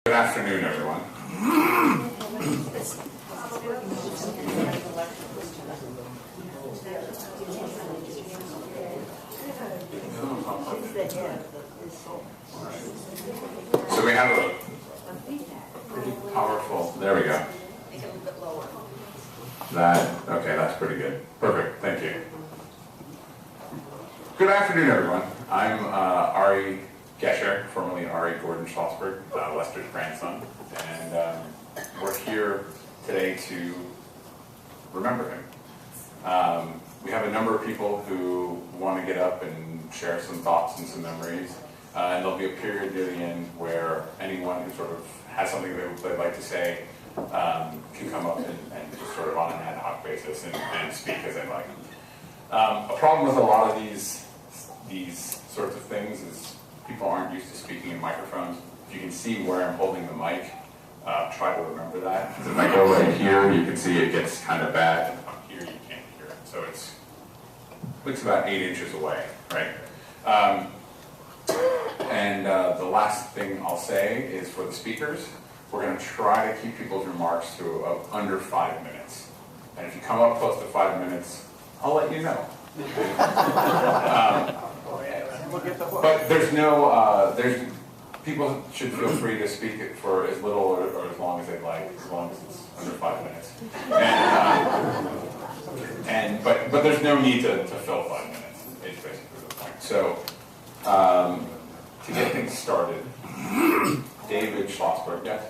Good afternoon, everyone. So we have a pretty powerful, there we go. Make it a little bit lower. Okay, that's pretty good. Perfect, thank you. Good afternoon, everyone. I'm Ari Gesher, formerly Ari Gordon Schlosberg, Lester's grandson, and we're here today to remember him. We have a number of people who want to get up and share some thoughts and some memories, and there'll be a period near the end where anyone who sort of has something they'd like to say can come up and just sort of on an ad hoc basis and speak as they like. A problem with a lot of these sorts of things is people aren't used to speaking in microphones. If you can see where I'm holding the mic, try to remember that. Because if I go right here, you can see it gets kind of bad. Up here, you can't hear it. So it's about 8 inches away, right? The last thing I'll say is for the speakers, we're going to try to keep people's remarks to under 5 minutes. And if you come up close to 5 minutes, I'll let you know. But there's no, people should feel free to speak it for as little or as long as they'd like, as long as it's under 5 minutes. But there's no need to fill 5 minutes. It's basically the point. So to get things started, David Schlosberg, yes?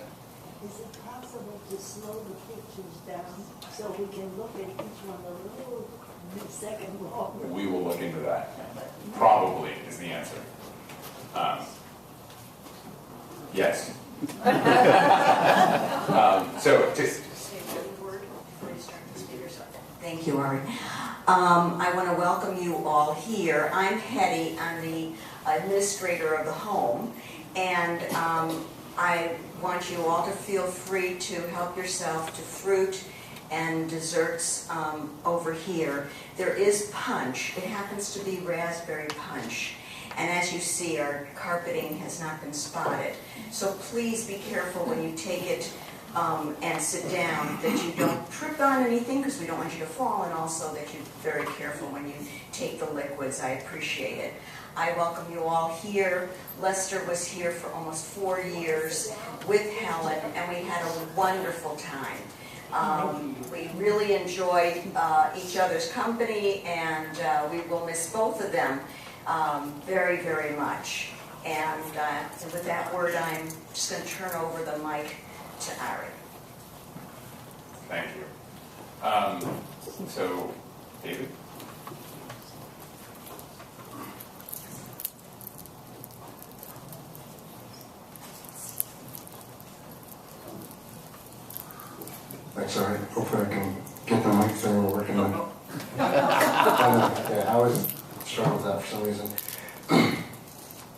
Is it possible to slow the pictures down so we can look at each one a little second longer? We will look into that. Probably is the answer. Yes. Thank you, Ari. I want to welcome you all here. I'm Hetty. I'm the administrator of the home, and I want you all to feel free to help yourself to fruit and desserts over here. There is punch. It happens to be raspberry punch. And as you see, our carpeting has not been spotted. So please be careful when you take it and sit down that you don't trip on anything, because we don't want you to fall, and also that you're very careful when you take the liquids. I appreciate it. I welcome you all here. Lester was here for almost 4 years with Helen, and we had a wonderful time. We really enjoyed each other's company, and we will miss both of them very, very much. And with that word, I'm just going to turn over the mic to Ari. Thank you. So, David? Thanks, sorry. Hopefully I can get the mic thing working on. Yeah, I always struggle with that for some reason.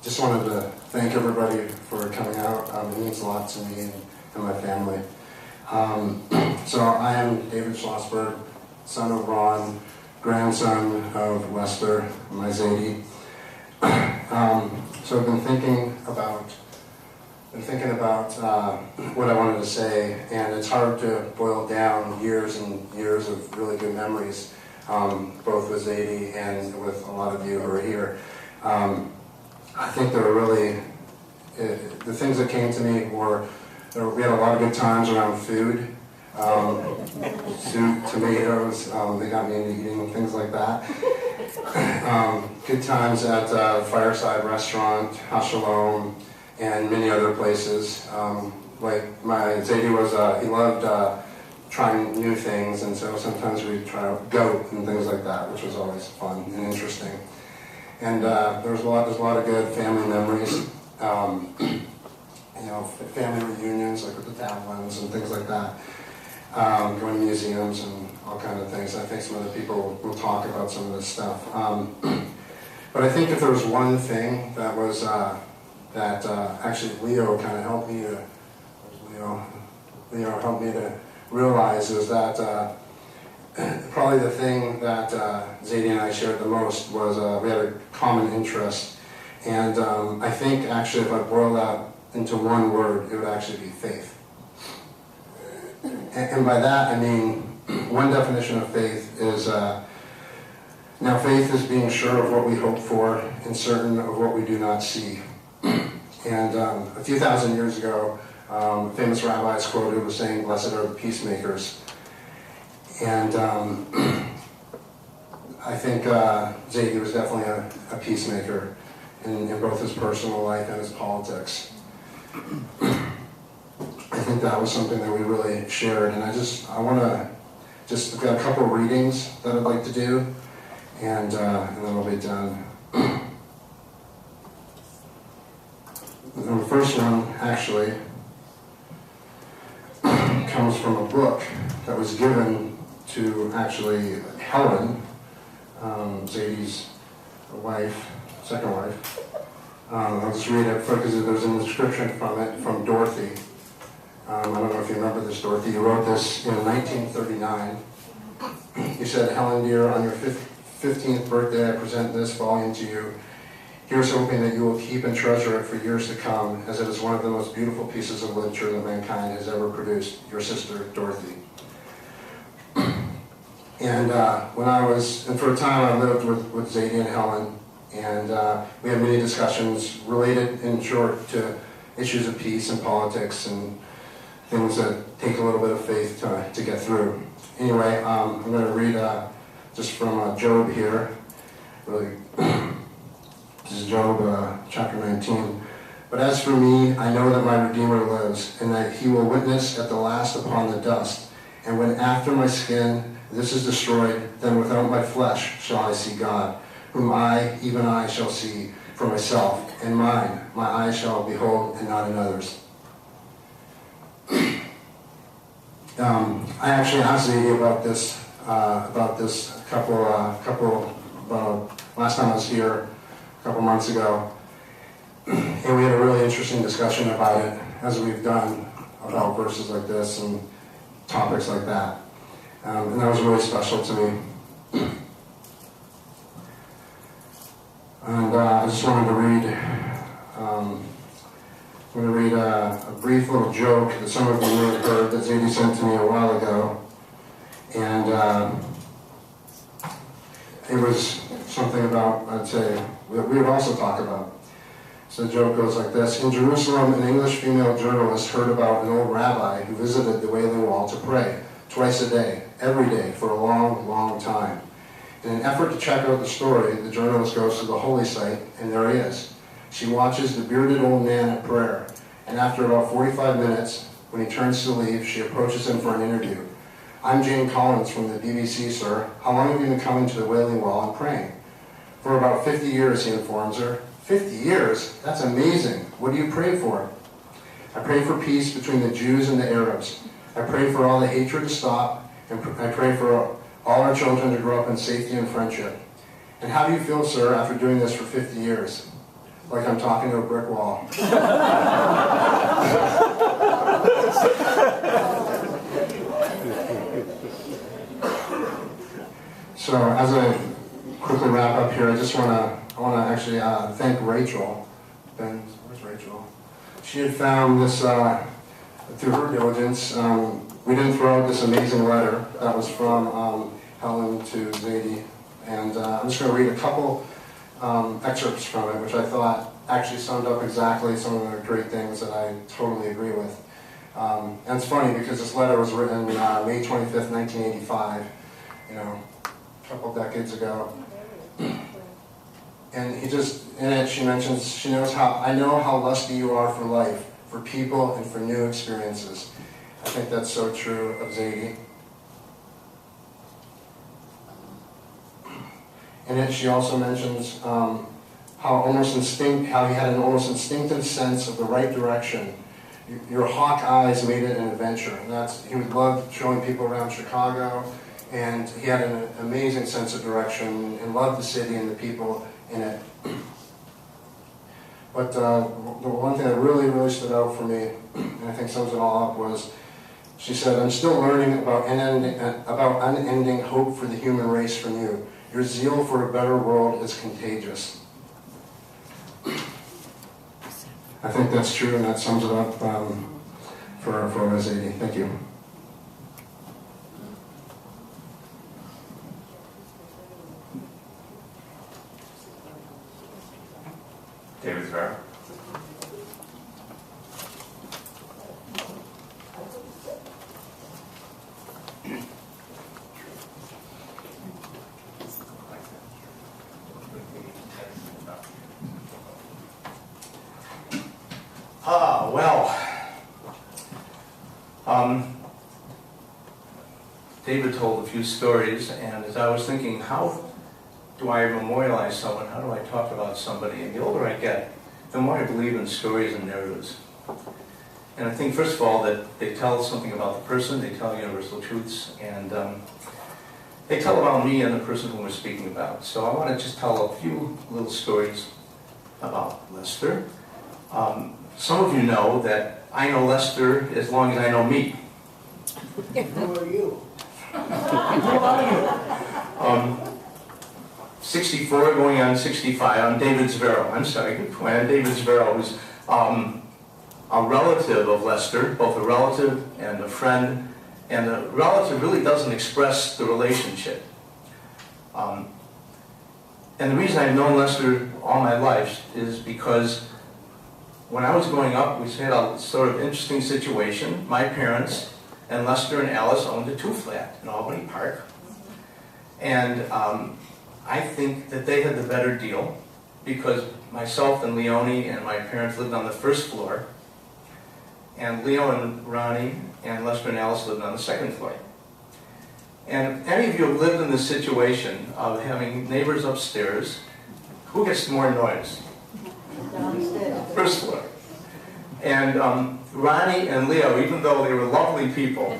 Just wanted to thank everybody for coming out. It means a lot to me and my family. So I am David Schlosberg, son of Ron, grandson of Lester, my Zadie. So I've been thinking about what I wanted to say, and it's hard to boil down years and years of really good memories, both with Zadie and with a lot of you who are here. I think there were really, the things that came to me were, we had a lot of good times around food, soup, tomatoes, they got me into eating things like that. Good times at Fireside Restaurant, Hashalom, and many other places. Like my Zadie was, he loved trying new things, and so sometimes we'd try goat and things like that, which was always fun and interesting. And there's a lot of good family memories. You know, family reunions like with the Tavlins and things like that. Going to museums and all kinds of things. I think some other people will talk about some of this stuff. But I think if there was one thing that was actually Leo kind of helped me to, Leo helped me to realize is that probably the thing that Zadie and I shared the most was we had a common interest. And I think actually if I boil that into one word, it would actually be faith. And by that, I mean, one definition of faith is, now faith is being sure of what we hope for and certain of what we do not see. And a few thousand years ago, famous rabbis quoted was saying, "Blessed are the peacemakers." And I think Zadie was definitely a peacemaker in both his personal life and his politics. I think that was something that we really shared, and I've got a couple of readings that I'd like to do, and then we'll be done. And the first one, actually, comes from a book that was given to, actually, Helen, Zadie's wife, second wife. I'll just read it because there's a description from it from Dorothy. I don't know if you remember this, Dorothy. You wrote this in 1939. You said, "Helen, dear, on your 15th birthday, I present this volume to you. Here's hoping that you will keep and treasure it for years to come, as it is one of the most beautiful pieces of literature that mankind has ever produced. Your sister, Dorothy." And and for a time I lived with Zadie and Helen, and we had many discussions related, in short, to issues of peace and politics and things that take a little bit of faith to get through. Anyway, I'm going to read just from Job here. Really, this is Job chapter 19. "But as for me, I know that my Redeemer lives, and that he will witness at the last upon the dust. And when after my skin this is destroyed, then without my flesh shall I see God, whom I, even I, shall see for myself, and mine, my eyes shall behold, and not another's." I actually asked Zadie about this last time I was here, a couple months ago, and we had a really interesting discussion about it, as we've done about verses like this and topics like that. And that was really special to me. And I just wanted to read, I'm going to read a brief little joke that some of you may have heard that Zadie sent to me a while ago. And it was something about, I'd say, that we would also talk about. So the joke goes like this. "In Jerusalem, an English female journalist heard about an old rabbi who visited the Wailing Wall to pray twice a day, every day, for a long, long time. In an effort to check out the story, the journalist goes to the holy site, and there he is. She watches the bearded old man at prayer, and after about 45 minutes, when he turns to leave, she approaches him for an interview. 'I'm Jane Collins from the BBC, sir. How long have you been coming to the Wailing Wall and praying?' 'For about 50 years, he informs her. 50 years? That's amazing. What do you pray for?' 'I pray for peace between the Jews and the Arabs. I pray for all the hatred to stop, and I pray for all our children to grow up in safety and friendship.' 'And how do you feel, sir, after doing this for 50 years? 'Like I'm talking to a brick wall.'" So as I quickly wrap up here, I want to actually thank Rachel. Where's Rachel? She had found this through her diligence. We didn't throw out this amazing letter that was from Helen to Zadie, and I'm just going to read a couple excerpts from it, which I thought actually summed up exactly some of the great things that I totally agree with. And it's funny because this letter was written May 25th, 1985, a couple decades ago. And in it she mentions, "I know how lusty you are for life, for people, and for new experiences." I think that's so true of Zadie. In it, she also mentions how he had an almost instinctive sense of the right direction. Your hawk eyes made it an adventure. And he would love showing people around Chicago, and he had an amazing sense of direction and loved the city and the people in it. But the one thing that really, really stood out for me, and I think sums it all up, was she said, "I'm still learning about unending hope for the human race from you. Your zeal for a better world is contagious." I think that's true, and that sums it up for Zadie. Thank you. David Zverow. David told a few stories, and as I was thinking, how do I memorialize someone? How do I talk about somebody? And the older I get, the more I believe in stories and narratives. And I think, first of all, that they tell something about the person, they tell universal truths, and they tell about me and the person who we're speaking about. So I want to just tell a few little stories about Lester. Some of you know that I know Lester as long as I know me. Who are you? 64 going on 65. I'm David Zverow. I'm sorry, good point. I'm David Zverow, who's a relative of Lester, both a relative and a friend. And the relative really doesn't express the relationship. And the reason I've known Lester all my life is because when I was growing up, we had a sort of interesting situation. My parents and Lester and Alice owned a two-flat in Albany Park. And I think that they had the better deal because myself and Leonie and my parents lived on the first floor, and Leo and Ronnie and Lester and Alice lived on the second floor. And if any of you have lived in this situation of having neighbors upstairs, who gets more noise? Downstairs. First floor. And Ronnie and Leo, even though they were lovely people,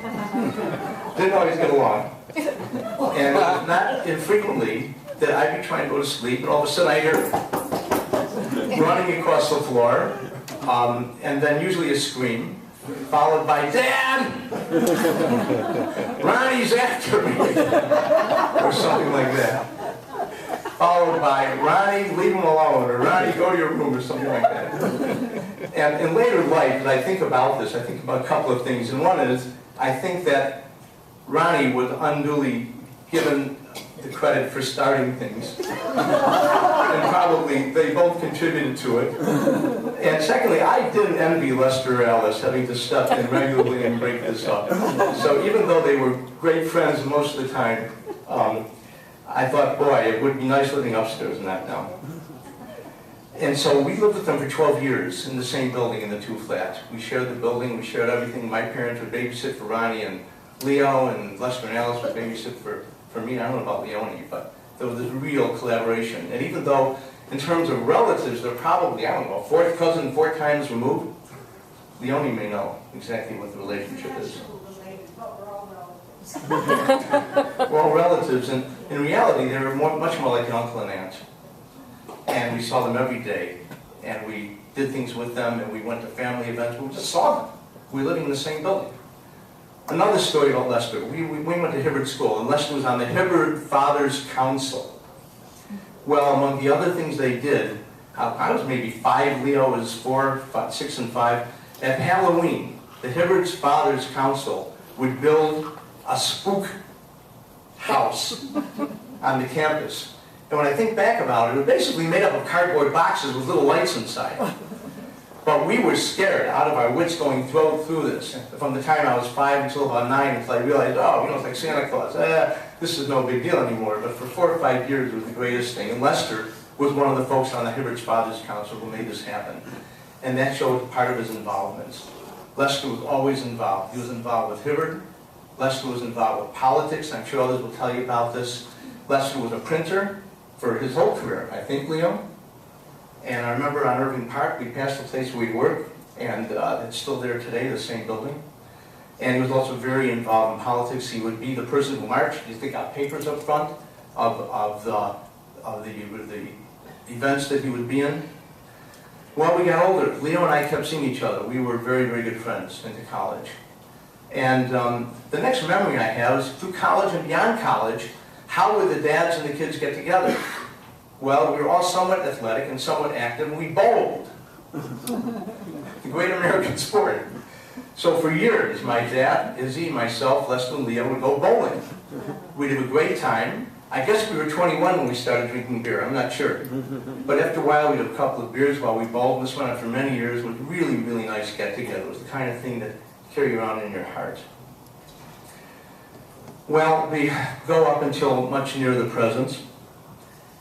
didn't always get along. And not infrequently that I'd be trying to go to sleep, and all of a sudden I hear running across the floor, and then usually a scream, followed by, "Dad! Ronnie's after me!" or something like that. Followed by, "Ronnie, leave him alone," or "Ronnie, go to your room," or something like that. And in later life, as I think about this, I think about a couple of things. And one is, I think that Ronnie was unduly given the credit for starting things. And probably they both contributed to it. And secondly, I didn't envy Lester or Alice having to step in regularly and break this up. So even though they were great friends most of the time, I thought, boy, it would be nice living upstairs and that now. And so we lived with them for 12 years in the same building in the two-flat. We shared the building, we shared everything. My parents would babysit for Ronnie and Leo, and Lester and Alice would babysit for me. I don't know about Leonie, but there was this real collaboration. And even though, in terms of relatives, they're probably, I don't know, fourth cousin, 4 times removed, Leonie may know exactly what the relationship is. We're all relatives, and in reality, they were much more like an uncle and aunt. And we saw them every day, and we did things with them, and we went to family events, we just saw them. We were living in the same building. Another story about Lester. We went to Hibbard School, and Lester was on the Hibbard Fathers Council. Well, among the other things they did, I was maybe 5, Leo was 4, 5, 6 and 5. At Halloween, the Hibbard Fathers Council would build a spook house on the campus. And when I think back about it, it was basically made up of cardboard boxes with little lights inside. But we were scared out of our wits going through this. From the time I was 5 until about 9, until I realized, oh, it's like Santa Claus. This is no big deal anymore. But for 4 or 5 years, it was the greatest thing. And Lester was one of the folks on the Hibbard Fathers Council who made this happen. And that showed part of his involvement. Lester was always involved. He was involved with Hibbard. Lester was involved with politics. I'm sure others will tell you about this. Lester was a printer for his whole career, I think, Leo. And I remember on Irving Park, we passed the place where we worked, and it's still there today, the same building. And he was also very involved in politics. He would be the person who marched. He stick out papers up front of the events that he would be in. Well, we got older. Leo and I kept seeing each other. We were very, very good friends into college. And the next memory I have is through college and beyond college, how would the dads and the kids get together? Well, we were all somewhat athletic and somewhat active, and we bowled. The great American sport. So for years, my dad, Izzy, myself, Lester, and Leo would go bowling. We'd have a great time. I guess we were 21 when we started drinking beer, I'm not sure. But after a while, we'd have a couple of beers while we bowled. This went on for many years. It was really, really nice get-together. It was the kind of thing that you carry around in your heart. Well, we go up until much near the present.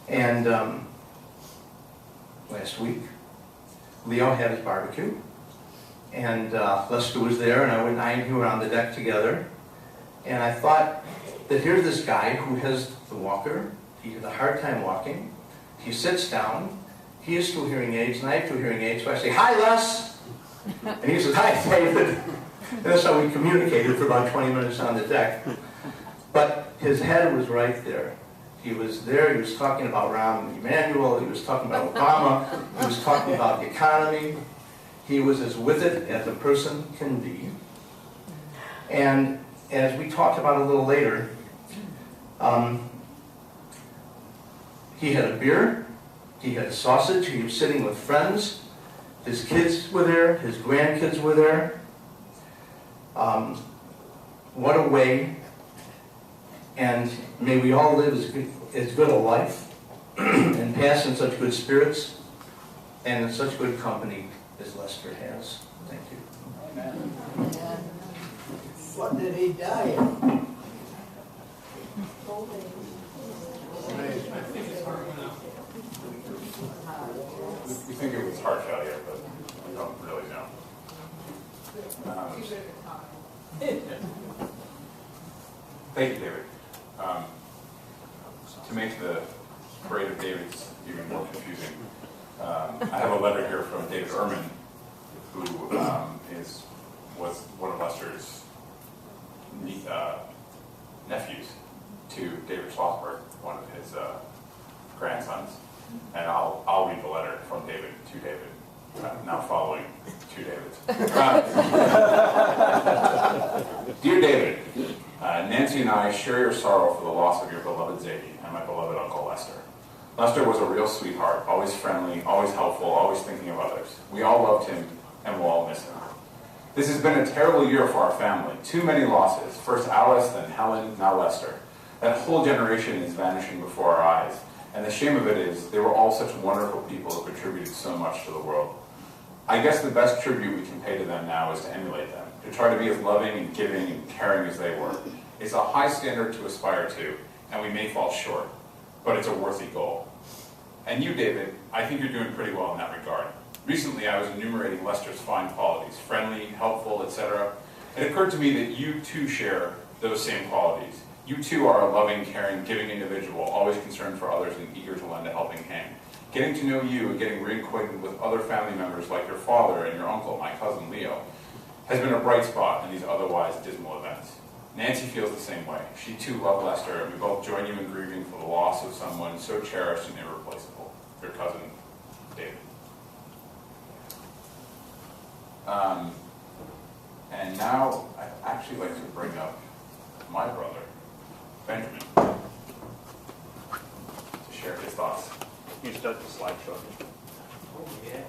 And last week, Leo had his barbecue. And Lester was there, and I and he were on the deck together. And I thought that here's this guy who has the walker. He has a hard time walking. He sits down. He has 2 hearing aids, and I have 2 hearing aids. So I say, "Hi, Les." And he says, "Hi, David." And that's how we communicated for about 20 minutes on the deck. But his head was right there. He was there. He was talking about Rahm Emanuel. He was talking about Obama. He was talking about the economy. He was as with it as a person can be. And as we talked about a little later, he had a beer, he had a sausage, he was sitting with friends, his kids were there, his grandkids were there. What a way, and may we all live as good a life and pass in such good spirits and in such good company as Lester has. Thank you. Amen. What did he die in? We think it was heart failure, but we don't really know. Thank you, David. To make the parade of Davids even more confusing, I have a letter here from David Ehrman, who was one of Lester's nephews to David Schlosberg, one of his grandsons. And I'll read the letter from David to David, now following 2 Davids. Dear David, Nancy and I share your sorrow for the loss of your beloved Zadie and my beloved Uncle Lester. Lester was a real sweetheart, always friendly, always helpful, always thinking of others. We all loved him, and we'll all miss him. This has been a terrible year for our family. Too many losses. First Alice, then Helen, now Lester. That whole generation is vanishing before our eyes. And the shame of it is, they were all such wonderful people who contributed so much to the world. I guess the best tribute we can pay to them now is to emulate them, to try to be as loving and giving and caring as they were. It's a high standard to aspire to, and we may fall short, but it's a worthy goal. And you, David, I think you're doing pretty well in that regard. Recently, I was enumerating Lester's fine qualities, friendly, helpful, etc. It occurred to me that you too share those same qualities. You too are a loving, caring, giving individual, always concerned for others and eager to lend a helping hand. Getting to know you and getting reacquainted with other family members like your father and your uncle, my cousin Leo, has been a bright spot in these otherwise dismal events. Nancy feels the same way. She too loved Lester, and we both join you in grieving for the loss of someone so cherished and irreplaceable, your cousin David. And now I'd actually like to bring up my brother, Benjamin, to share his thoughts. You start the slideshow. Oh, yeah.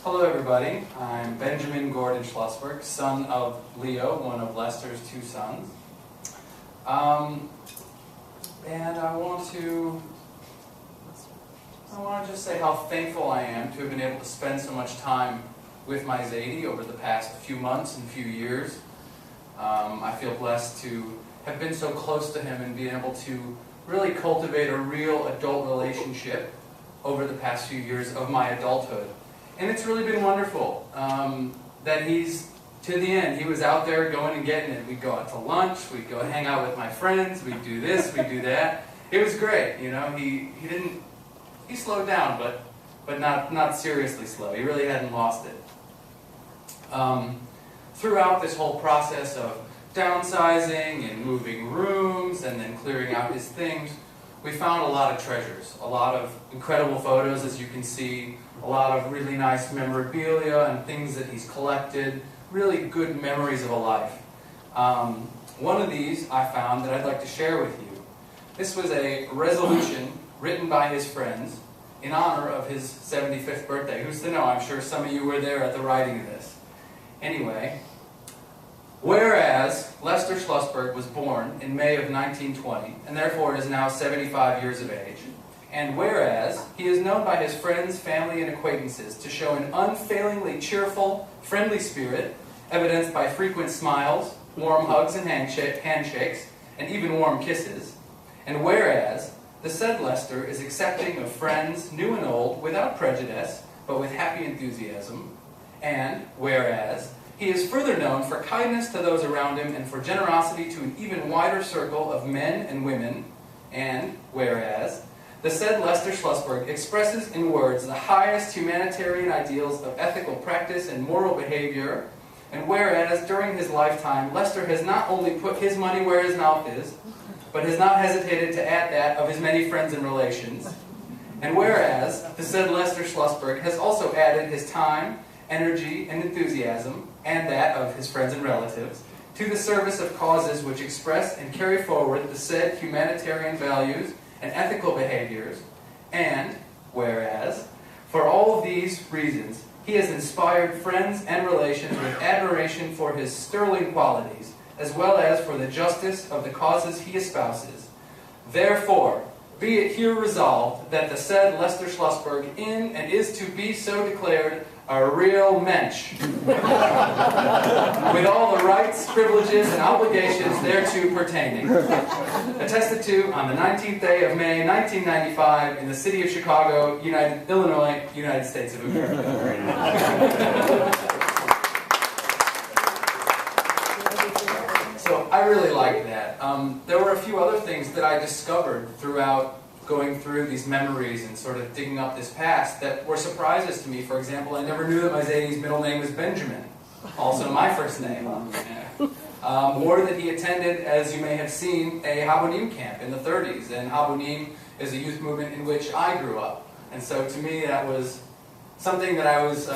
Hello everybody, I'm Benjamin Gordon Schlosberg, son of Leo, one of Lester's 2 sons. And I want to just say how thankful I am to have been able to spend so much time with my Zadie over the past few months and few years. I feel blessed to have been so close to him and being able to really cultivate a real adult relationship over the past few years of my adulthood. And it's really been wonderful that he's, to the end, he was out there going and getting it. We'd go out to lunch, we'd go hang out with my friends, we'd do this, we'd do that. It was great, you know, he slowed down, but not seriously slow. He really hadn't lost it. Throughout this whole process of downsizing and moving rooms and then clearing out his things, we found a lot of treasures, a lot of incredible photos, as you can see, a lot of really nice memorabilia and things that he's collected, really good memories of a life. One of these I found that I'd like to share with you. This was a resolution written by his friends in honor of his 75th birthday. Who's to know? I'm sure some of you were there at the writing of this. Anyway, whereas Lester Schlosberg was born in May of 1920, and therefore is now 75 years of age, and whereas he is known by his friends, family, and acquaintances to show an unfailingly cheerful, friendly spirit, evidenced by frequent smiles, warm hugs and handshakes, and even warm kisses, and whereas the said Lester is accepting of friends, new and old, without prejudice, but with happy enthusiasm, and whereas he is further known for kindness to those around him and for generosity to an even wider circle of men and women, and whereas the said Lester Schlosberg expresses in words the highest humanitarian ideals of ethical practice and moral behavior, and whereas during his lifetime Lester has not only put his money where his mouth is, but has not hesitated to add that of his many friends and relations, and whereas the said Lester Schlosberg has also added his time, energy, and enthusiasm, and that of his friends and relatives, to the service of causes which express and carry forward the said humanitarian values and ethical behaviors, and whereas, for all of these reasons, he has inspired friends and relations with admiration for his sterling qualities, as well as for the justice of the causes he espouses. Therefore, be it here resolved that the said Lester Schlosberg in and is to be so declared a real mensch, with all the rights, privileges, and obligations thereto pertaining. Attested to on the 19th day of May, 1995, in the city of Chicago, Illinois, United States of America. So I really like that. There were a few other things that I discovered throughout going through these memories and sort of digging up this past that were surprises to me. For example, I never knew that my Zadie's middle name was Benjamin, also my first name. Or that he attended, as you may have seen, a Habonim camp in the 30s. And Habonim is a youth movement in which I grew up. And so to me that was something that I was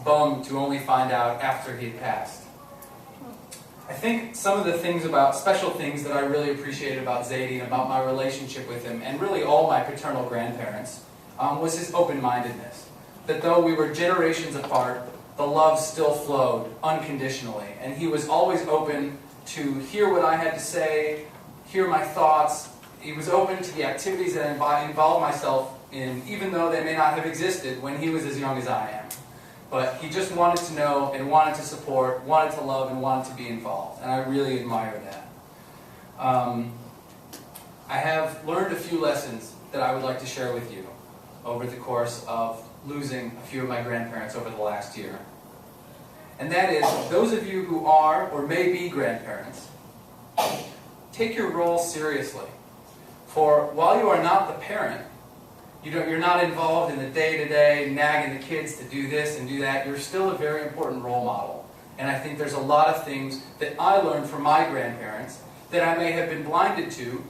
bummed to only find out after he had passed. I think some of the special things that I really appreciated about Zadie and about my relationship with him, and really all my paternal grandparents, was his open-mindedness. That though we were generations apart, the love still flowed unconditionally. And he was always open to hear what I had to say, hear my thoughts. He was open to the activities that I involved myself in, even though they may not have existed when he was as young as I am. But he just wanted to know and wanted to support, wanted to love, and wanted to be involved. And I really admire that. I have learned a few lessons that I would like to share with you over the course of losing a few of my grandparents over the last year. And that is, those of you who are or may be grandparents, take your role seriously. For while you are not the parent, you're not involved in the day-to-day nagging the kids to do this and do that. You're still a very important role model. And I think there's a lot of things that I learned from my grandparents that I may have been blinded to,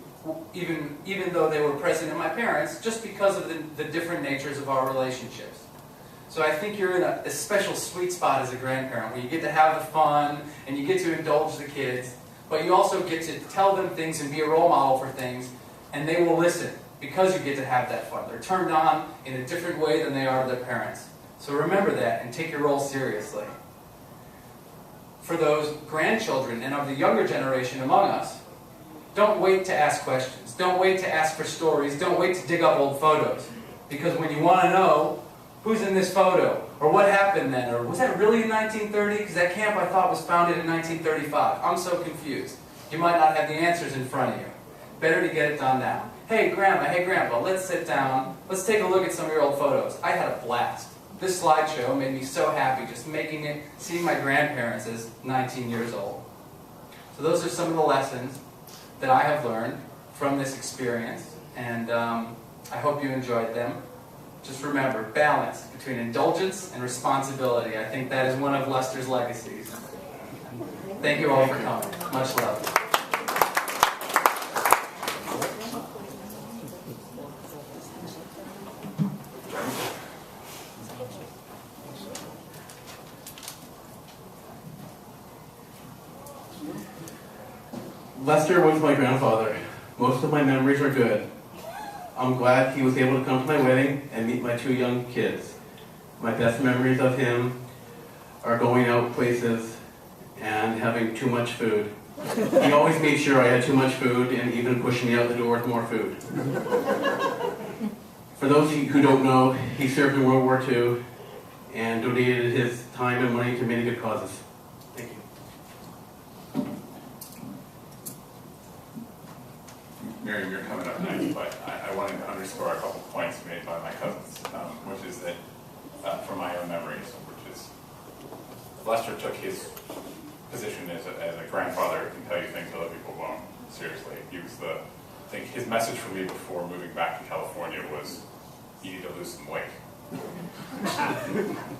even though they were present in my parents, just because of the different natures of our relationships. So I think you're in a special sweet spot as a grandparent, where you get to have the fun and you get to indulge the kids, but you also get to tell them things and be a role model for things, and they will listen. Because you get to have that fun. They're turned on in a different way than they are to their parents. So remember that and take your role seriously. For those grandchildren and of the younger generation among us, don't wait to ask questions. Don't wait to ask for stories. Don't wait to dig up old photos. Because when you want to know who's in this photo, or what happened then, or was that really in 1930? Because that camp I thought was founded in 1935. I'm so confused. You might not have the answers in front of you. Better to get it done now. Hey Grandma, hey Grandpa, let's sit down. Let's take a look at some of your old photos. I had a blast. This slideshow made me so happy just seeing my grandparents as 19 years old. So those are some of the lessons that I have learned from this experience, and I hope you enjoyed them. Just remember, balance between indulgence and responsibility. I think that is one of Lester's legacies. Thank you all for coming. Much love. Lester was my grandfather. Most of my memories are good. I'm glad he was able to come to my wedding and meet my 2 young kids. My best memories of him are going out places and having too much food. He always made sure I had too much food and even pushed me out the door with more food. For those who don't know, he served in World War II and donated his time and money to many good causes. Thank you. Miriam, you're coming up next, but I wanted to underscore a couple points made by my cousins, which is that, from my own memories, which is Lester took his position as a grandfather who can tell you things other people won't. Seriously, he was I think his message for me before moving back to California was, you need to lose some weight.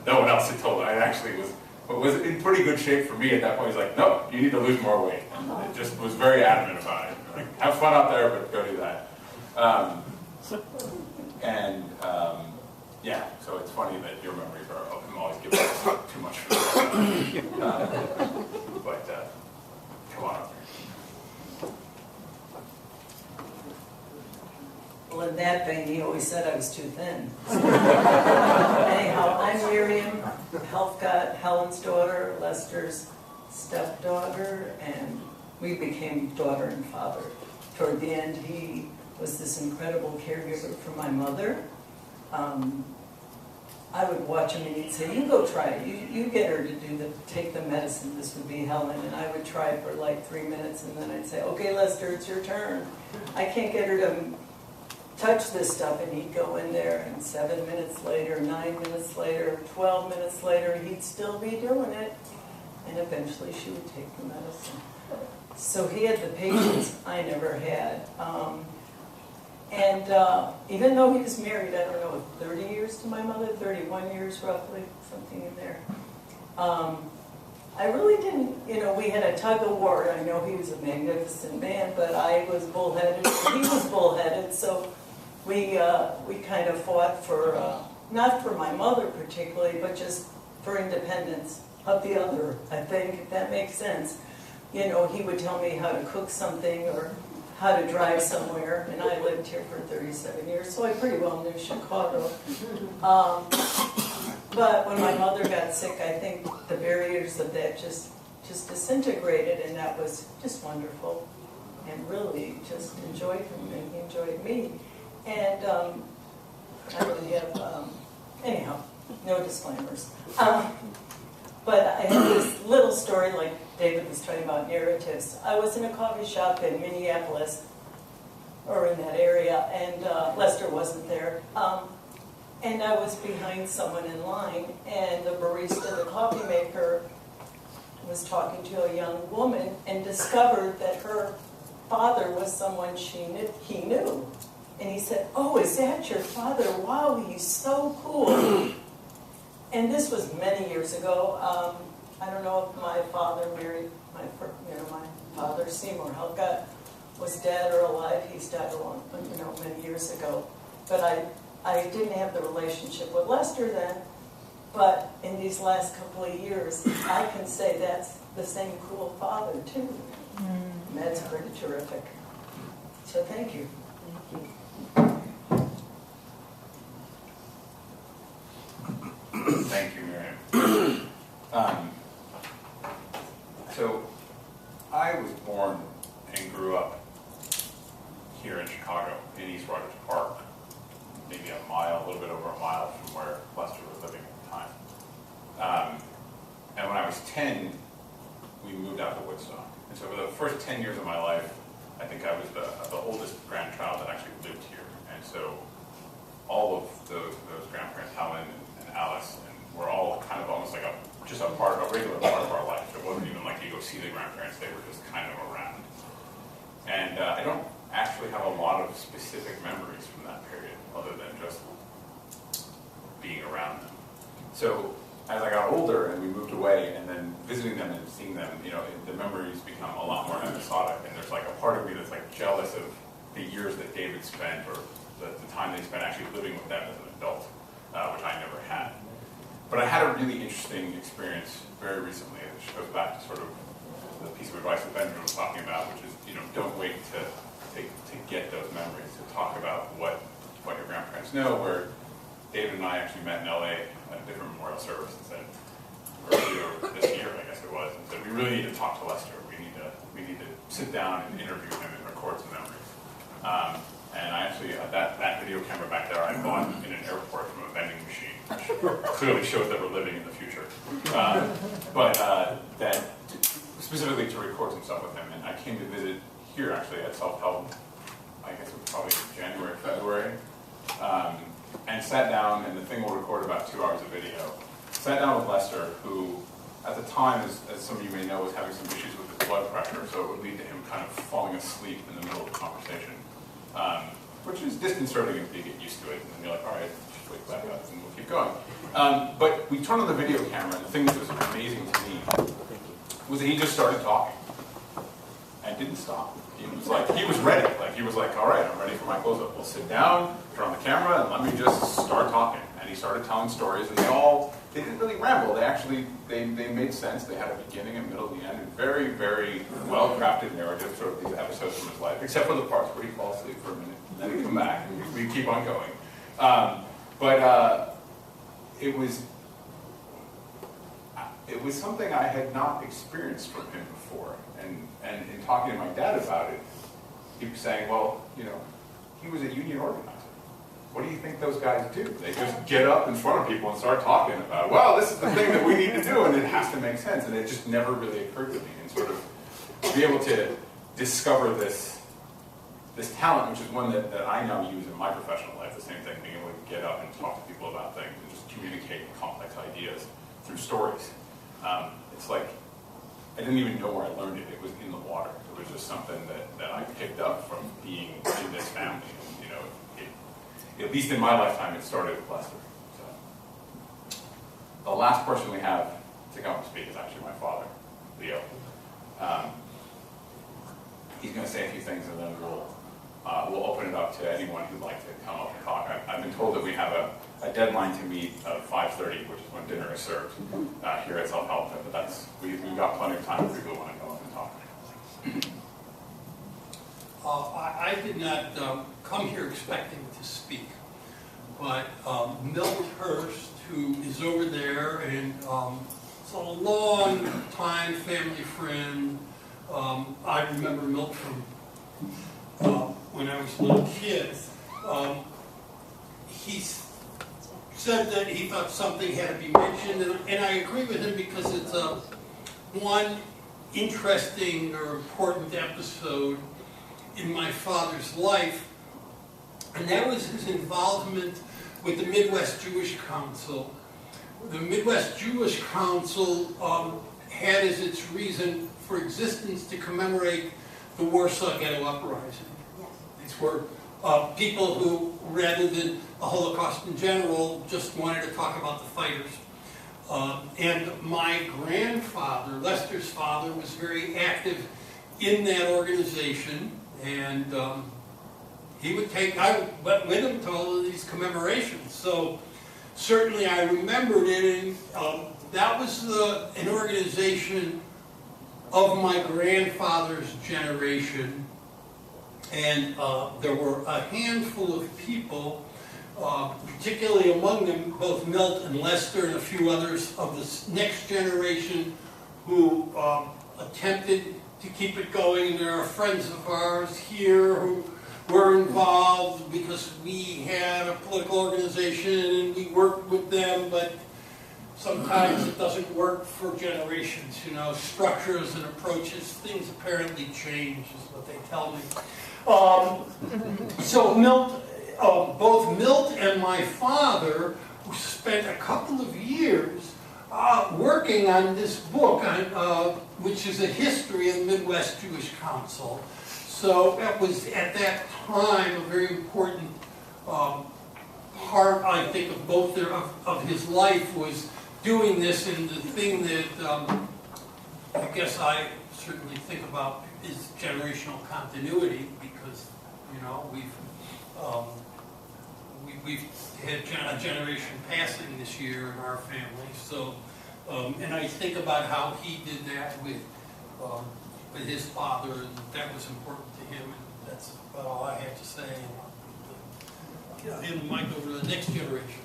No one else had told me. I actually was in pretty good shape for me at that point. He's like, no, you need to lose more weight. It just was very adamant about it. Like, have fun out there, but go do that. Yeah, so it's funny that your memories are of him always giving us too much food. But come on up here. Well, in that vein, he always said I was too thin. Anyhow, I'm Miriam, Helfgott, Helen's daughter, Lester's stepdaughter, and we became daughter and father. Toward the end, he was this incredible caregiver for my mother. I would watch him and he'd say, you go try it. You get her to take the medicine. This would be Helen. And I would try it for like 3 minutes and then I'd say, okay, Lester, it's your turn. I can't get her to touch this stuff. And he'd go in there and 7 minutes later, 9 minutes later, 12 minutes later, he'd still be doing it. And eventually she would take the medicine. So he had the patience I never had. Even though he was married, I don't know, 30 years to my mother, 31 years roughly, something in there. I really didn't, we had a tug of war. I know he was a magnificent man, but I was bullheaded, he was bullheaded, so we kind of fought for, not for my mother particularly, but just for independence of the other, I think, if that makes sense. He would tell me how to cook something or how to drive somewhere, and I lived here for 37 years, so I pretty well knew Chicago. But when my mother got sick, I think the barriers of that just disintegrated, and that was just wonderful, and really just enjoyed him, and he enjoyed me. And I really have, anyhow, no disclaimers. But I have this little story, like David was talking about narratives. I was in a coffee shop in Minneapolis, or in that area, and Lester wasn't there. And I was behind someone in line, and the barista, the coffee maker, was talking to a young woman and discovered that her father was someone he knew. And he said, oh, is that your father? Wow, he's so cool. And this was many years ago. I don't know if my father married, my father, Seymour Helfgott, was dead or alive. He's died many years ago. But I didn't have the relationship with Lester then. But in these last couple of years, I can say that's the same cool father too. And that's pretty terrific. So thank you. Thank you, Miriam. So, I was born and grew up here in Chicago, in East Rogers Park, maybe a little bit over a mile from where Lester was living at the time. And when I was 10, we moved out to Woodstock. And so for the first 10 years of my life, I think I was the oldest grandchild that actually lived here. And so all of those grandparents, Helen and Alice, and were all kind of almost like a regular part of our life. It wasn't even like you go see the grandparents, they were just kind of around. And I don't actually have a lot of specific memories from that period, other than just being around them. So as I got older and we moved away, and then visiting them and seeing them, the memories become a lot more episodic, and there's like a part of me that's like jealous of the years that David spent, or the time they spent actually living with them as an adult, which I never had. But I had a really interesting experience very recently, which goes back to sort of the piece of advice that Benjamin was talking about, which is, don't wait to get those memories, to talk about what your grandparents know, where David and I actually met in LA at a different memorial service and said, earlier this year, I guess it was, and said, we really need to talk to Lester. We need to sit down and interview him and record some memories. And I actually, that video camera back there, I bought in an airport from a vending machine, which clearly shows that we're living in the future. But that specifically to record some stuff with him. And I came to visit here actually at Self-Help, I guess it was probably January, February, and sat down, and the thing will record about 2 hours of video. Sat down with Lester, who at the time, as some of you may know, was having some issues with his blood pressure, so it would lead to him kind of falling asleep in the middle of the conversation, which is disconcerting until you get used to it, and then you're like, all right, just wake back up, and we'll keep going. But we turned on the video camera, and the thing that was amazing to me was that he just started talking, and didn't stop. He was ready. He was like, all right, I'm ready for my close-up. We'll sit down, turn on the camera, and let me just start talking. And he started telling stories, and they didn't really ramble. They made sense. They had a beginning, a middle, and the end, and very, very well-crafted narrative, sort of these episodes from his life, except for the parts where he'd fall asleep for a minute, and then he'd come back, and we'd keep on going. But it was something I had not experienced from him before. And in talking to my dad about it, he was saying, well, he was a union organizer. What do you think those guys do? They just get up in front of people and start talking about, well, this is the thing that we need to do, and it has to make sense. And it just never really occurred to me. And sort of to be able to discover this talent, which is one that I now use in my professional life, the same thing, being able to get up and talk to people about things and just communicate complex ideas through stories. It's like, I didn't even know where I learned it. It was in the water. It was just something that I picked up from being in this family. And, at least in my lifetime, it started with Lester. So, the last person we have to come and speak is actually my father, Leo. He's going to say a few things, and then we'll open it up to anyone who'd like to come up and talk. I've been told that we have a deadline to meet of 5:30, which is when dinner is served here at Self-Help. But we've got plenty of time for people who want to come up and talk. I did not come here expecting to speak, but Milt Hurst, who is over there, and it's a long-time family friend. I remember Milt from when I was a little kid. He said that he thought something had to be mentioned, and I agree with him because it's one interesting or important episode in my father's life, and that was his involvement with the Midwest Jewish Council. The Midwest Jewish Council had as its reason for existence to commemorate the Warsaw Ghetto Uprising. These were people who, rather than the Holocaust in general, just wanted to talk about the fighters. And my grandfather, Lester's father, was very active in that organization, and I went with him to all of these commemorations. So certainly I remembered it, and that was an organization of my grandfather's generation, and there were a handful of people, particularly among them both Milt and Lester and a few others of the next generation, who attempted to keep it going. And there are friends of ours here who were involved because we had a political organization and we worked with them, but sometimes it doesn't work for generations, structures and approaches, things apparently change is what they tell me. So both Milt and my father spent a couple of years working on this book, which is a history of the Midwest Jewish Council. So that was, at that time, a very important part, I think, of both of his life was doing this. And the thing that I guess I certainly think about is generational continuity, because we've had a generation passing this year in our family. So, and I think about how he did that with with his father, and that was important to him, and that's about all I have to say. I'll hand the mic over to the next generation.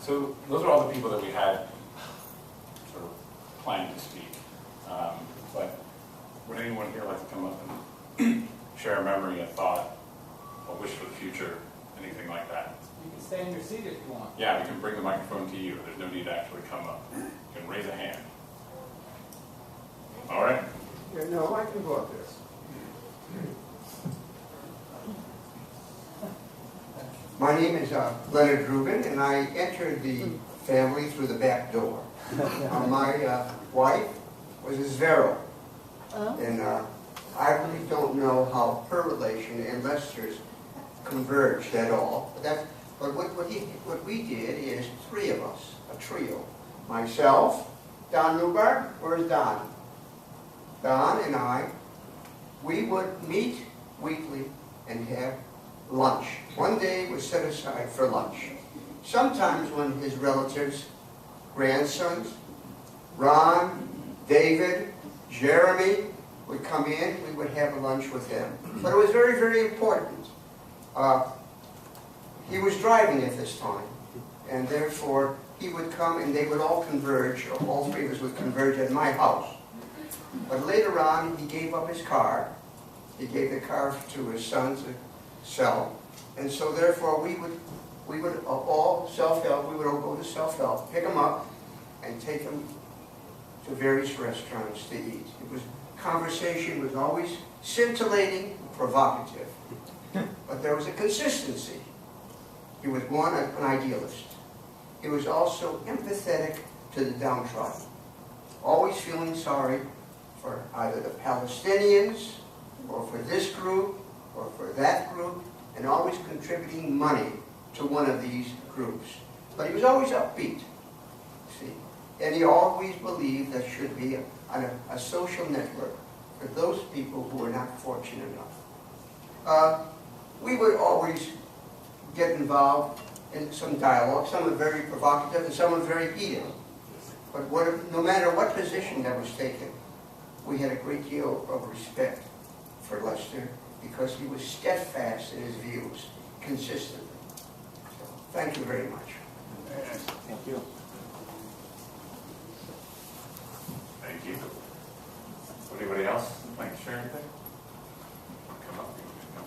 So those are all the people that we had sort of planned to speak. But would anyone here like to come up and share a memory, a thought, a wish for the future, anything like that? You can stay in your seat if you want. Yeah, we can bring the microphone to you. There's no need to actually come up. You can raise a hand. All right. Yeah, no, I can go up there. My name is Leonard Rubin, and I entered the family through the back door. My wife was a Zverow, and I really don't know how her relation and Lester's converged at all. But what we did is three of us, a trio. Myself, Don Newberg, where's Don? Don and I, we would meet weekly and have lunch. One day was set aside for lunch. Sometimes when his relatives, grandsons, Ron, David, Jeremy would come in, we would have a lunch with them. But it was very, very important. He was driving at this time, and therefore he would come and they would all converge, or all three of us would converge at my house. But later on, he gave up his car. He gave the car to his son to sell. And so therefore we would all self-help, we would all go to self-help, pick him up, and take him to various restaurants to eat. Conversation was always scintillating, provocative. But there was a consistency. He was one, an idealist. He was also empathetic to the downtrodden, always feeling sorry for either the Palestinians, or for this group, or for that group, and always contributing money to one of these groups. But he was always upbeat, see. And he always believed there should be a social network for those people who were not fortunate enough. We would always get involved in some dialogue. Some were very provocative and some were very heated. But no matter what position that was taken, we had a great deal of respect for Lester because he was steadfast in his views, consistently. So, thank you very much. Thank you. Thank you. Anybody else like to share anything? Come up. Come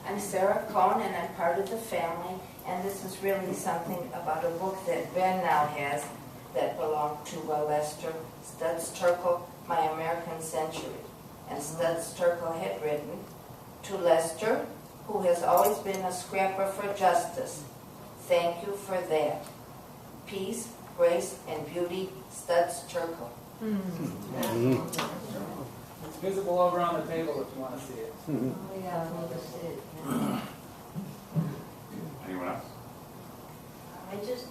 I'm Sara, Cohen, and I'm part of the family, and this is really something about a book that Ben now has that belonged to Lester Studs-Terkel, My American Century. And Studs-Terkel had written, "To Lester, who has always been a scrapper for justice, thank you for that. Peace, grace, and beauty, Studs-Terkel." It's visible over on the table if you want to see it. Oh, yeah, I want to see it. Anyone else? I just,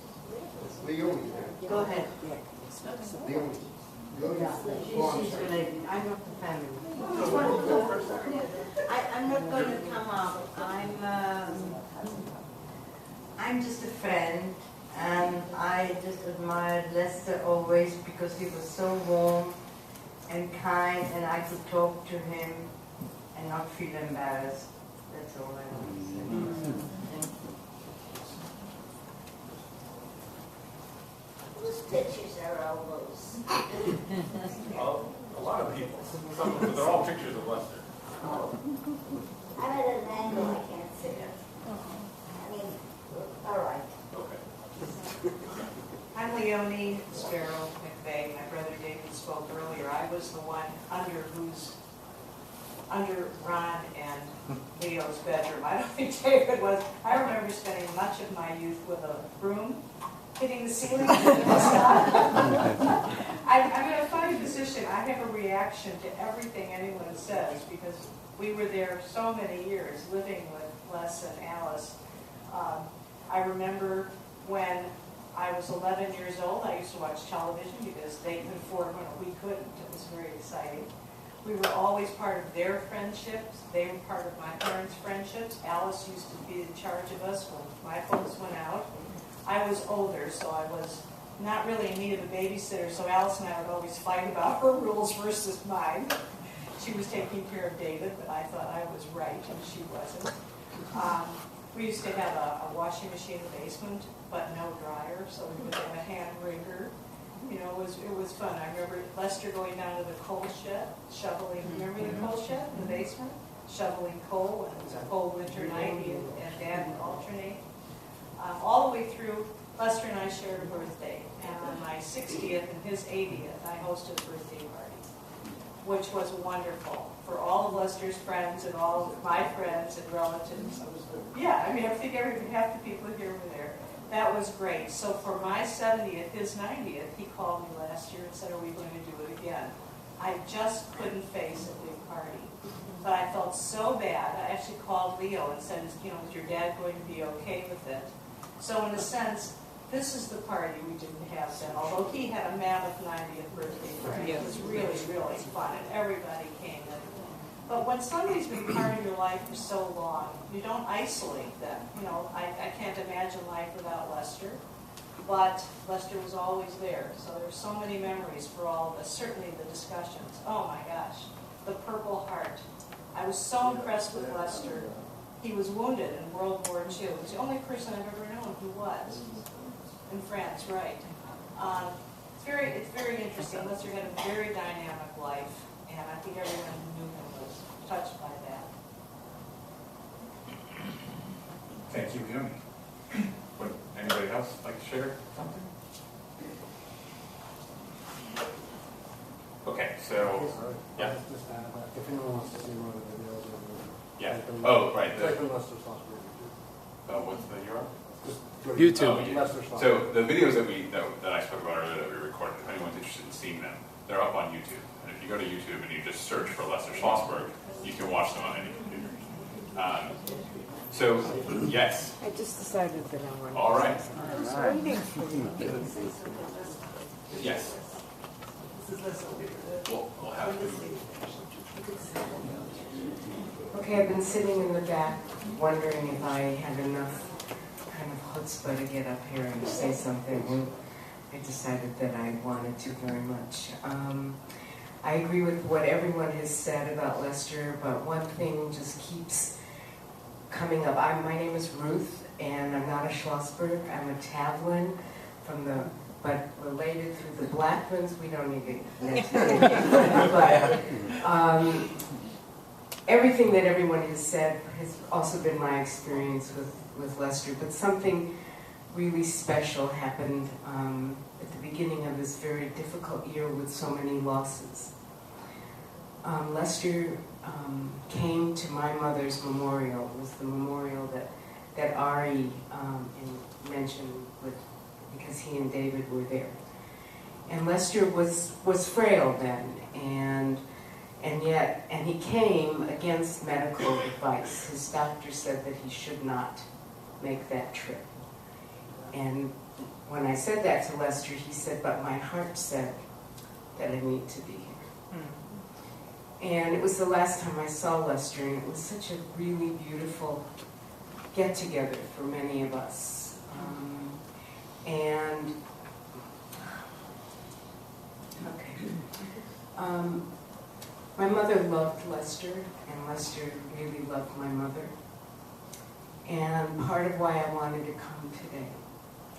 Leonie, go ahead. Leonie. She's related. I'm not the family. I'm not going to come up. I'm just a friend, and I just admired Lester always because he was so warm and kind, and I could talk to him and not feel embarrassed. That's all I want to say. Whose pictures are all those? A lot of people. They're all pictures of Lester. I'm at an angle, I can't see it. I mean, all right. Okay. I'm Leonie Zverow McVeigh. My brother David spoke earlier. I was the one under Ron and Leo's bedroom. I don't think David was. I remember spending much of my youth with a broom, hitting the ceiling and stuff. I'm in a funny position. I have a reaction to everything anyone says because we were there so many years living with Les and Alice. I remember when I was 11 years old. I used to watch television because they could afford when we couldn't. It was very exciting. We were always part of their friendships. They were part of my parents' friendships. Alice used to be in charge of us when my folks went out. I was older, so I was not really in need of a babysitter, so Alice and I would always fight about her rules versus mine. She was taking care of David, but I thought I was right and she wasn't. We used to have a washing machine in the basement, but no dryer, so we would have a hand wringer. You know, it was fun. I remember Lester going down to the coal shed, shoveling, remember the coal shed in the basement? Shoveling coal, and it was a cold winter night, and Dad would alternate. All the way through, Lester and I shared a birthday, and on my 60th and his 80th, I hosted a birthday party, which was wonderful for all of Lester's friends and all of my friends and relatives. Yeah, I mean, I think half the people here were there. That was great. So for my 70th, his 90th, he called me last year and said, are we going to do it again? I just couldn't face a big party. But I felt so bad. I actually called Leo and said, you know, is your dad going to be okay with it? So in a sense, this is the party we didn't have then, although he had a mammoth 90th birthday party. It was really, really fun, and everybody came in. But when somebody's been part of your life for so long, you don't isolate them. You know, I can't imagine life without Lester, but Lester was always there. So there's so many memories for all of us, certainly the discussions. Oh my gosh, the Purple Heart. I was so impressed with Lester. He was wounded in World War II. He was the only person I've ever known who was. In France, right. It's very interesting. Lester had a very dynamic life, and I think everyone who knew him was touched by that. Thank you, Yumi. Would anybody else like to share something? Okay, so, yeah. If anyone wants to see one of the videos, yeah. Oh, right. Type in Lester Schlosberg. What's the URL? Just go to YouTube. Oh, yeah. Lester Schlosberg. So the videos that I spoke about earlier that we recorded, if anyone's interested in seeing them, they're up on YouTube. And if you go to YouTube and you just search for Lester Schlosberg, you can watch them on any computer. So, yes. I just decided that I wanted All right. I was waiting for you. Yes. We'll have to. Okay, I've been sitting in the back wondering if I had enough kind of chutzpah to get up here and say something. And I decided that I wanted to very much. I agree with what everyone has said about Lester, but one thing just keeps coming up. My name is Ruth, and I'm not a Schlosberg. I'm a Tavlin but related through the Blackmans. We don't need to mention but everything that everyone has said has also been my experience with Lester. But something really special happened at the beginning of this very difficult year with so many losses. Lester came to my mother's memorial. It was the memorial that Ari mentioned because he and David were there. And Lester was frail then, and he came against medical advice. His doctor said that he should not make that trip. And when I said that to Lester, he said, but my heart said that I need to be here. And it was the last time I saw Lester, and it was such a really beautiful get-together for many of us. My mother loved Lester, and Lester really loved my mother. And part of why I wanted to come today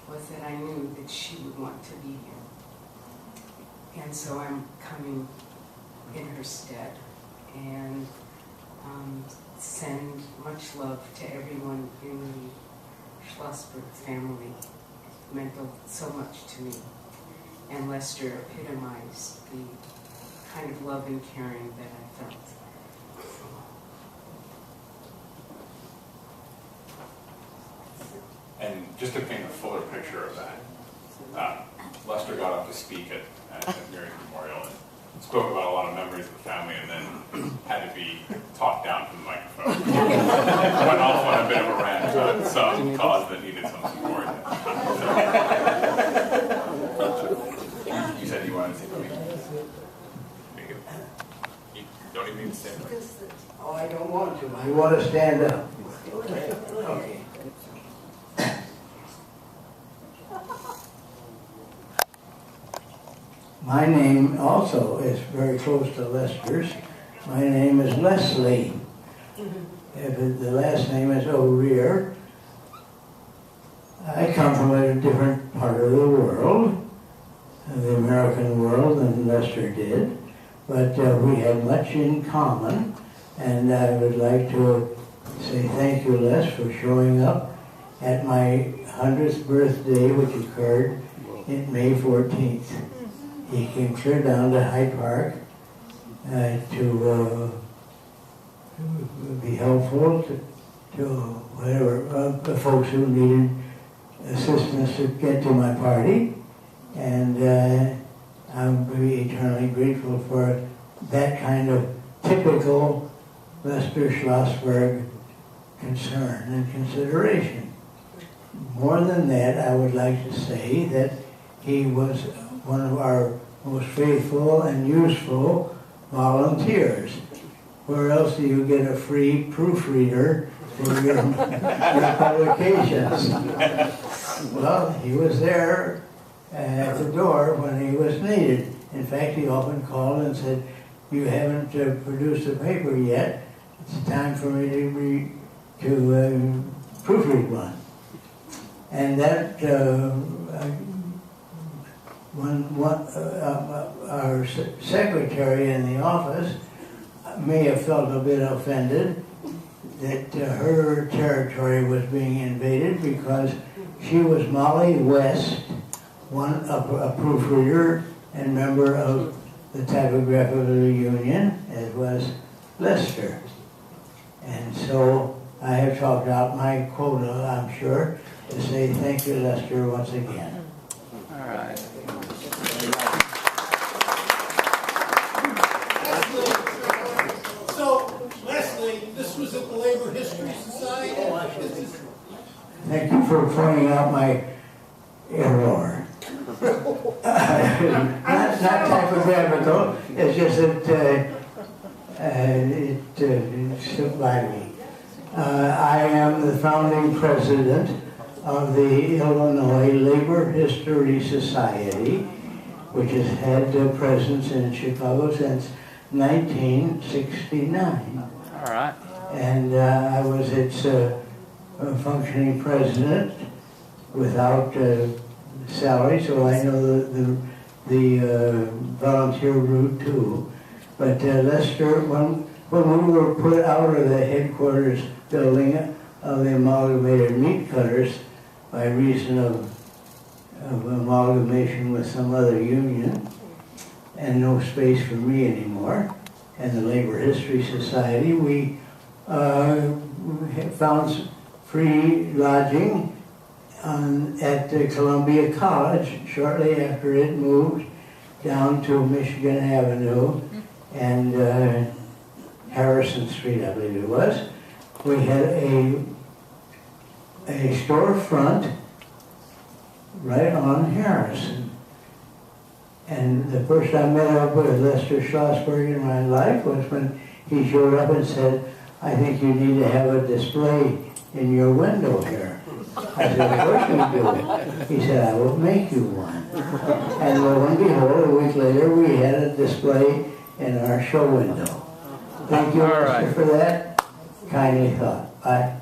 was that I knew that she would want to be here. And so I'm coming in her stead, and send much love to everyone in the Schlosberg family. It meant so much to me. And Lester epitomized the kind of love and caring that I felt. And just to paint a fuller picture of that, Lester got up to speak at Miriam's memorial and spoke about a lot of memories of the family, and then had to be talked down from the microphone. Went off on a bit of a rant about some cause that needed some support. sit. Oh, I don't want to. I want to stand up. Okay. My name also is very close to Lester's. My name is Leslie. The last name is O'Rear. I come from a different part of the world, the American world, than Lester did, but we had much in common, and I would like to say thank you, Les, for showing up at my 100th birthday, which occurred in May 14th. He came clear down to Hyde Park to be helpful to whatever the folks who needed assistance to get to my party, and I'm really eternally grateful for that kind of typical Lester Schlosberg concern and consideration. More than that, I would like to say that he was one of our most faithful and useful volunteers. Where else do you get a free proofreader for your publications? Well, he was there at the door when he was needed. In fact, he often called and said, "You haven't produced a paper yet. It's time for me to proofread one." And that our secretary in the office may have felt a bit offended that her territory was being invaded because she was Molly West, a proofreader and member of the Typographical Union, as was Lester. And so I have talked out my quota, I'm sure, to say thank you, Lester, once again. All right. So, Leslie, this was at the Labor History Society? Thank you for pointing out my error. Not typographical, it's just that it slipped by me. I am the founding president of the Illinois Labor History Society, which has had a presence in Chicago since 1969. All right. And I was its functioning president without salary, so I know the volunteer route too. But Lester, when we were put out of the headquarters building of the Amalgamated Meat Cutters by reason of amalgamation with some other union, and no space for me anymore, and the Labor History Society, we found free lodging at Columbia College shortly after it moved down to Michigan Avenue and Harrison Street, I believe it was. We had a storefront right on Harrison. And the first I met up with Lester Schlosberg in my life was when he showed up and said, "I think you need to have a display in your window here." I said, "Of course you do." He said, "I will make you one." And lo and behold, a week later, we had a display in our show window. Thank you, Lester, for that. Kindly thought. Bye.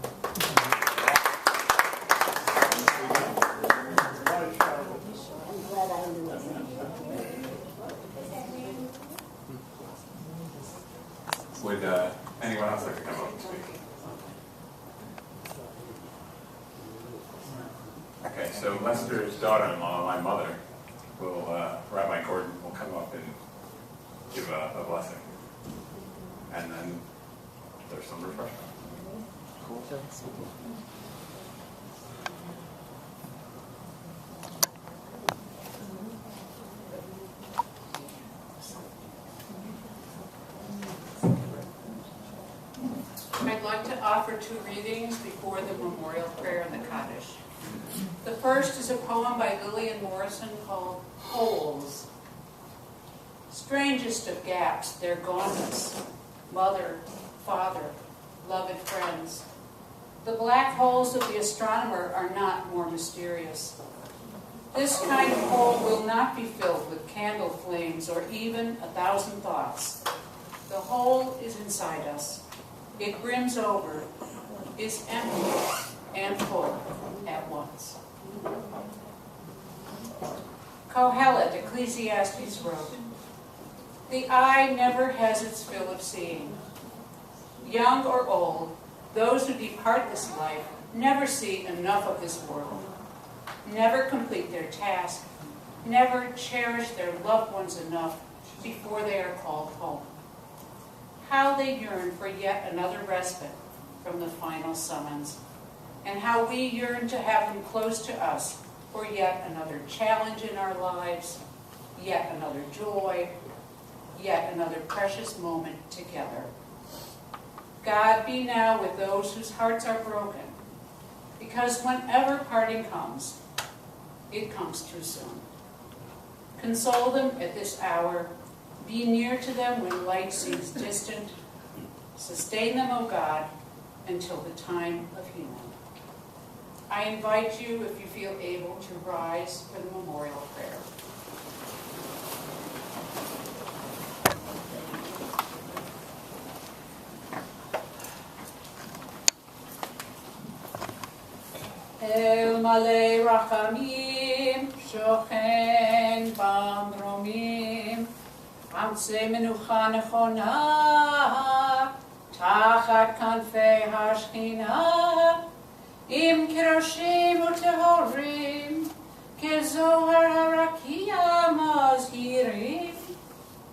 Would anyone else like to come up and speak? Okay, so Lester's daughter-in-law, my mother, Rabbi Gordon, will come up and give a blessing. And then there's some refreshment. Cool. I'd like to offer 2 readings before the memorial prayer in the Kaddish. The first is a poem by Lillian Morrison called Holes. Strangest of gaps, their goneness. mother, father, beloved friends. The black holes of the astronomer are not more mysterious. This kind of hole will not be filled with candle flames or even 1,000 thoughts. The hole is inside us. It brims over, is empty and full at once. Kohelet, Ecclesiastes wrote, "The eye never has its fill of seeing. Young or old, those who depart this life never see enough of this world, never complete their task, never cherish their loved ones enough before they are called home. How they yearn for yet another respite from the final summons, and how we yearn to have them close to us for yet another challenge in our lives, yet another joy, yet another precious moment together. God be now with those whose hearts are broken, because whenever parting comes, it comes too soon. Console them at this hour. Be near to them when light seems distant. Sustain them, O God, until the time of healing." I invite you, if you feel able, to rise for the memorial prayer. El Malei Rachamim, Shochen Bamromim, Amtze Menucha Nechona, Tachat Kanfei Hashchina, Im Keroshim Utehorim, Kezohar Harakia Mazhirim,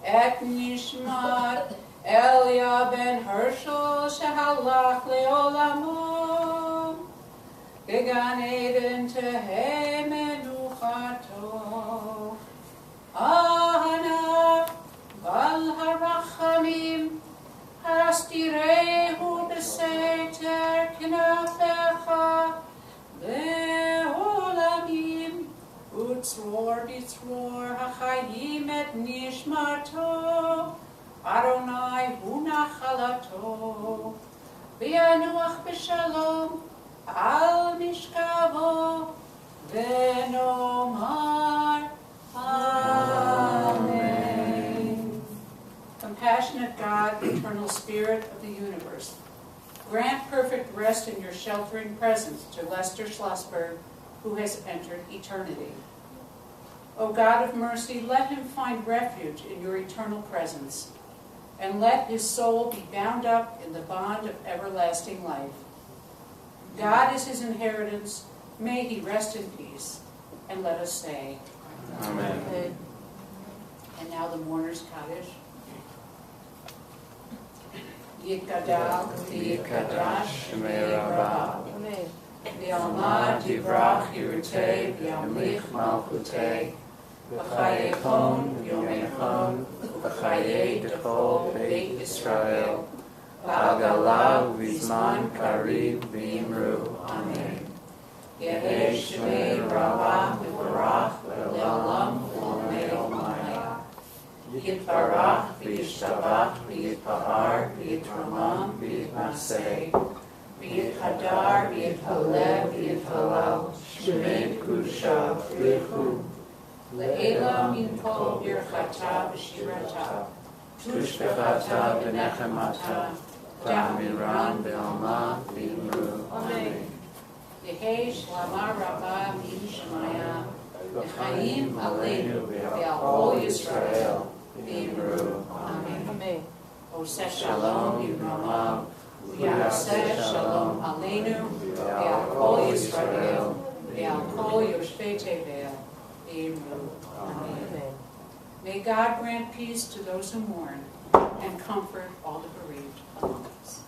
Et Nishmat Elia ben Hershel Shehalach Leolamo, Began Eden Tehe Menuchato, Ahana Bal Harachamim, Hastirehu Beseter Knafecha, Leolamim, Utzror Bitzror Hachayim et Nishmato, Adonai Hu Nachalato, V'yanuach B'shalom, Al Mishkavo, V'nomar, Amen. Compassionate God, eternal Spirit of the universe, grant perfect rest in your sheltering presence to Lester Schlosberg, who has entered eternity. O God of mercy, let him find refuge in your eternal presence, and let his soul be bound up in the bond of everlasting life. God is his inheritance. May he rest in peace. And let us say, Amen. Amen. And now the mourner's Kaddish. Yitgadal, Yitgadash, Shemei Rabbah. V'alma Divrach Yirutei, V'yamlich Malchutei, V'chaye Chon, V'yomei Chon, V'chaye Dechol Beit Yisrael, V'agalav V'zman Kariv V'imru. Amen. Yehei Shemei Rabbah V'varach V'le'olam V'olmei Olmaya. Yitbarach V'yishtabach V'yitpahar V'yitramam V'yitmaseh. V'yithadar V'yithaleh V'yithalal Shemei Kusha V'yichu. Le'elam Yinkol Birchata V'shirata Tushbechata V'nechemata Da'amiran V'alma V'imru. Amen. Yehei Shlama Rabbah V'yishmaya V'chaim Aleinu V'al Kol Yisrael V'imru. Amen. Oseh Shalom Yivramam V'yaseh Shalom Aleinu V'al Kol Yisrael V'al Kol Yoshvei Tevel V'imru. Amen. May God grant peace to those who mourn and comfort all the bereaved among us.